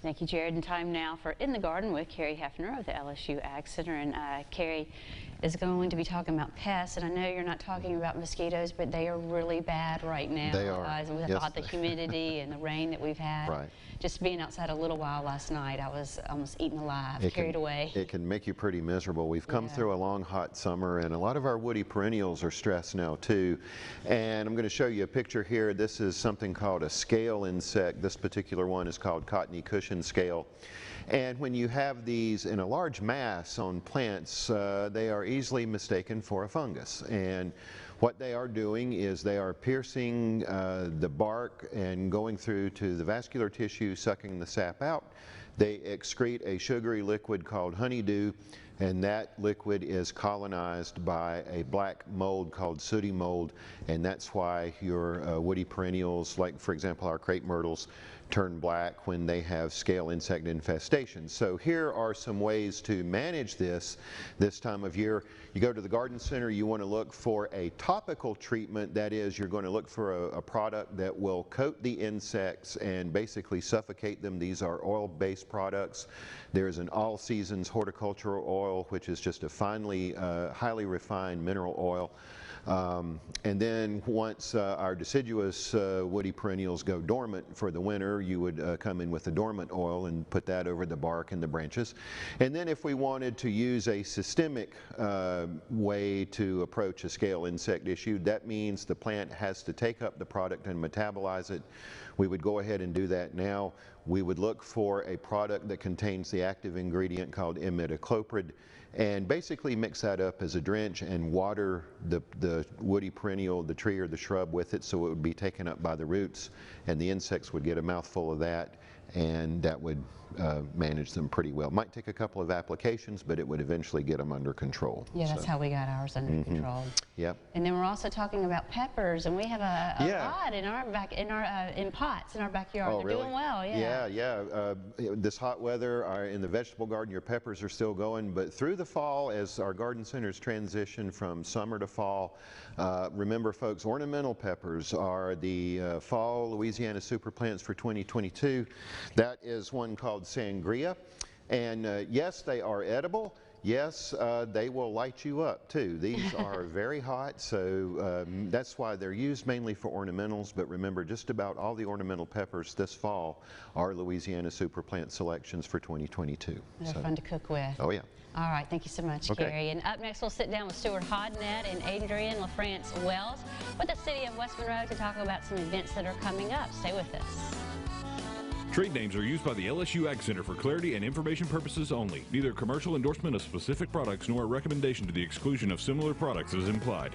Thank you, Jared. And time now for In the Garden with Kerry Heafner of the LSU Ag Center. And Kerry is going to be talking about pests. And I know you're not talking about mosquitoes, but they are really bad right now. They are. With Yes. the humidity and the rain that we've had. Right. Just being outside a little while last night, I was almost eaten alive, carried away. It can make you pretty miserable. We've come through a long, hot summer, and a lot of our woody perennials are stressed now, too. And I'm going to show you a picture here. This is something called a scale insect. This particular one is called cottony cushion scale. And when you have these in a large mass on plants, they are easily mistaken for a fungus. And what they are doing is they are piercing the bark and going through to the vascular tissue, sucking the sap out. They excrete a sugary liquid called honeydew, and that liquid is colonized by a black mold called sooty mold, and that's why your woody perennials, like for example our crepe myrtles, turn black when they have scale insect infestation. So here are some ways to manage this time of year. You go to the garden center, you want to look for a topical treatment. That is, you're going to look for a product that will coat the insects and basically suffocate them. These are oil-based products. There's an all seasons horticultural oil, which is just a finely, highly refined mineral oil. And then once our deciduous woody perennials go dormant for the winter, you would come in with the dormant oil and put that over the bark and the branches. And then if we wanted to use a systemic way to approach a scale insect issue, that means the plant has to take up the product and metabolize it. We would go ahead and do that now. We would look for a product that contains the active ingredient called imidacloprid, and basically mix that up as a drench and water the woody perennial, the tree or the shrub with it, so it would be taken up by the roots, and the insects would get a mouthful of that, and that would manage them pretty well. Might take a couple of applications, but it would eventually get them under control. Yeah, that's how we got ours under control. Yep. And then we're also talking about peppers, and we have a lot in our in pots in our backyard. Oh, They're really? doing well. Yeah. This hot weather, in the vegetable garden, your peppers are still going, but through the fall, as our garden centers transition from summer to fall, remember folks, ornamental peppers are the fall Louisiana super plants for 2022. That is one called sangria, and yes, they are edible. Yes, they will light you up too. These are very hot, so that's why they're used mainly for ornamentals. But remember, just about all the ornamental peppers this fall are Louisiana super plant selections for 2022. They're fun to cook with. Oh yeah. All right, thank you so much, Okay. Kerry. And up next, we'll sit down with Stuart Hodnett and Adrian LaFrance Wells with the city of West Monroe to talk about some events that are coming up. Stay with us. Trade names are used by the LSU Ag Center for clarity and information purposes only. Neither commercial endorsement of specific products nor a recommendation to the exclusion of similar products is implied.